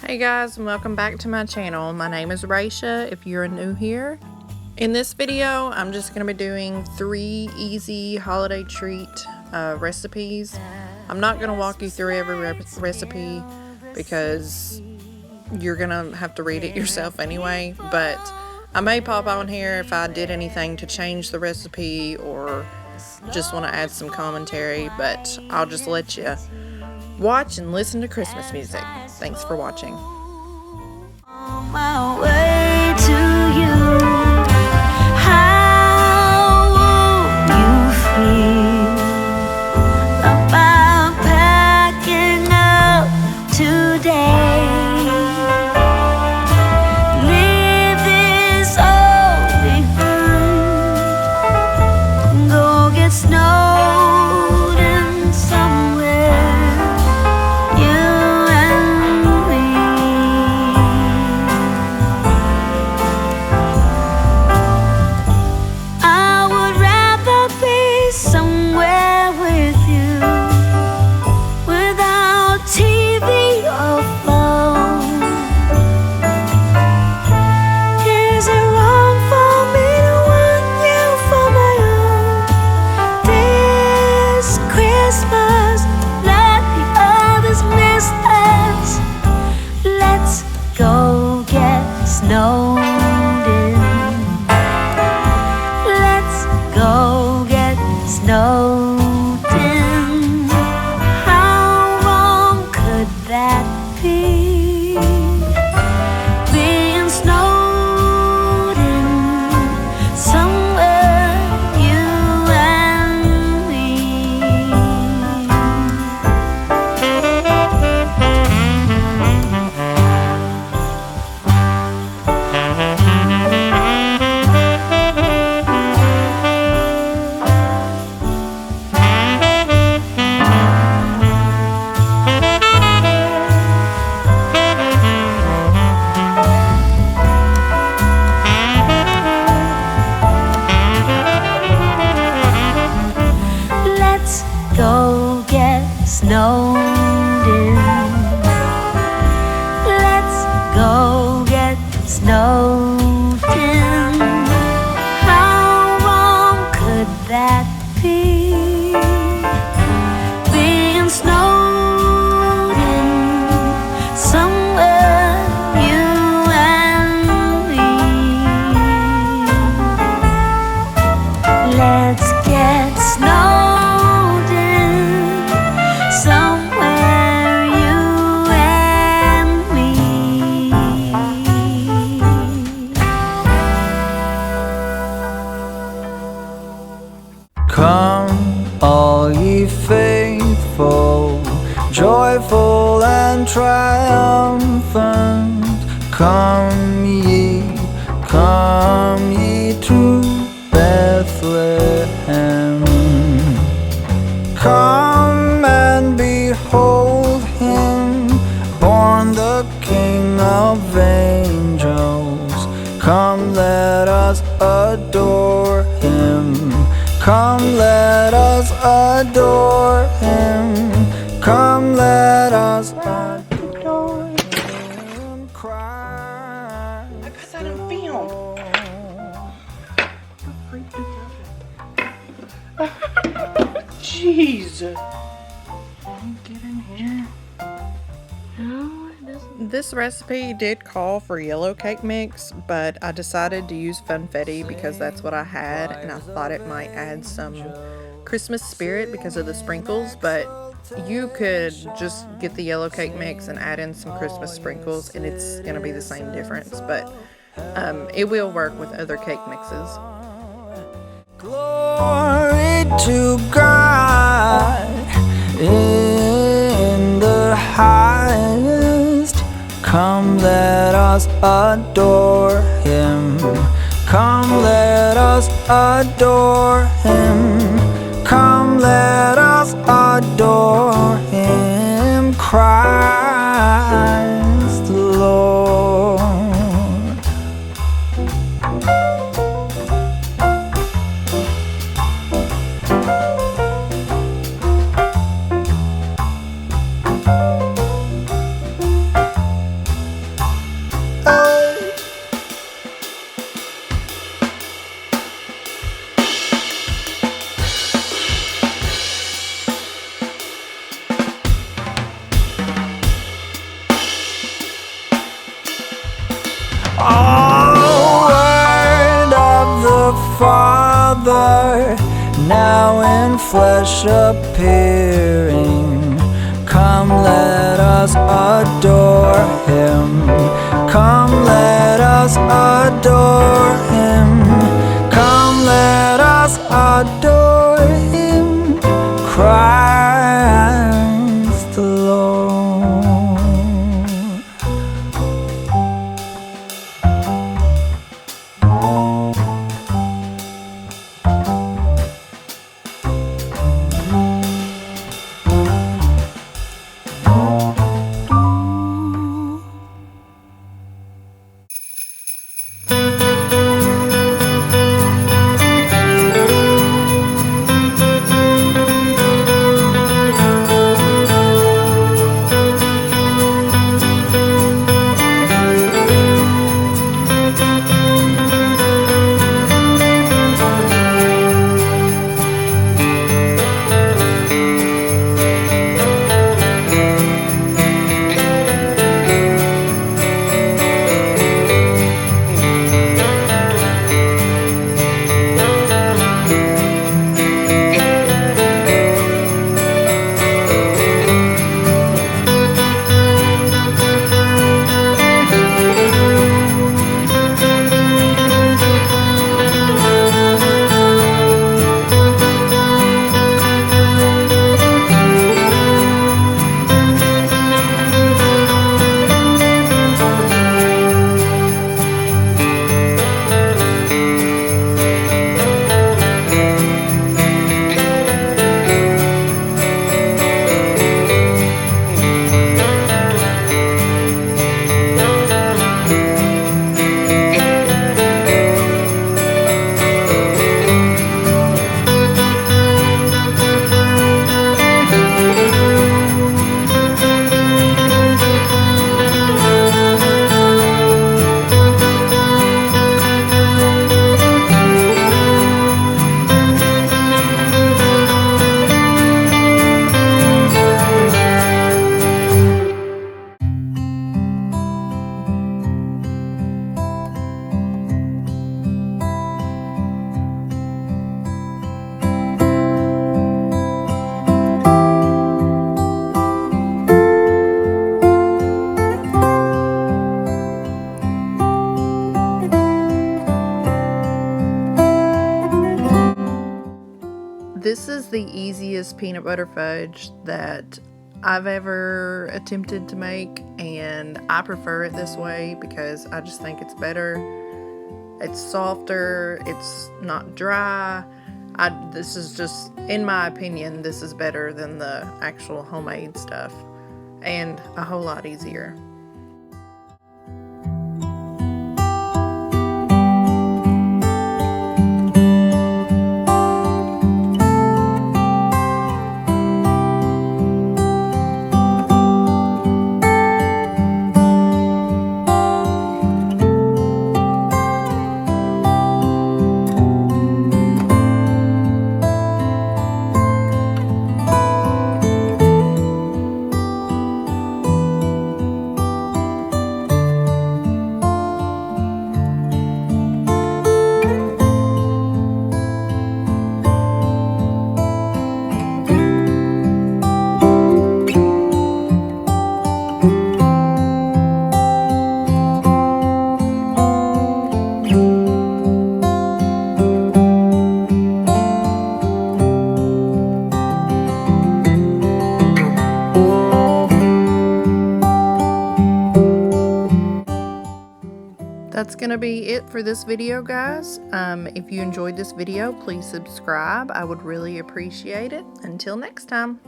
Hey guys, and welcome back to my channel. My name is Raisha if you're new here. In this video, I'm just going to be doing 3 easy holiday treat recipes. I'm not going to walk you through every recipe because you're going to have to read it yourself anyway, but I may pop on here if I did anything to change the recipe or just want to add some commentary, but I'll just let you watch and listen to Christmas music. Thanks for watching. On my way to you, how will you feel about packing up today? Leave this all behind, go get snowed in somewhere. Come, all ye faithful, joyful and triumphant. Come ye to Bethlehem. Come and behold him, born the King of angels. Come, let us adore him. Come, let us adore him. Come, let us adore him. Christ. I put that in film. Jeez. Get in here. No, it doesn't. This recipe did call for yellow cake mix, but I decided to use funfetti because that's what I had, and I thought it might add some Christmas spirit because of the sprinkles, but you could just get the yellow cake mix and add in some Christmas sprinkles and it's gonna be the same difference, but it will work with other cake mixes. Glory to God in the highest. Come, let us adore him. Come, let us adore him. Come, let us adore him. Christ the Lord. now in flesh appearing. Come, let us adore him. Come, let us adore him. Come, let us adore him. Christ the Lord. This is the easiest peanut butter fudge that I've ever attempted to make, and I prefer it this way because I just think it's better. It's softer, it's not dry. This is just, in my opinion, this is better than the actual homemade stuff, and a whole lot easier. That's gonna be it for this video, guys. If you enjoyed this video, please subscribe. I would really appreciate it. Until next time.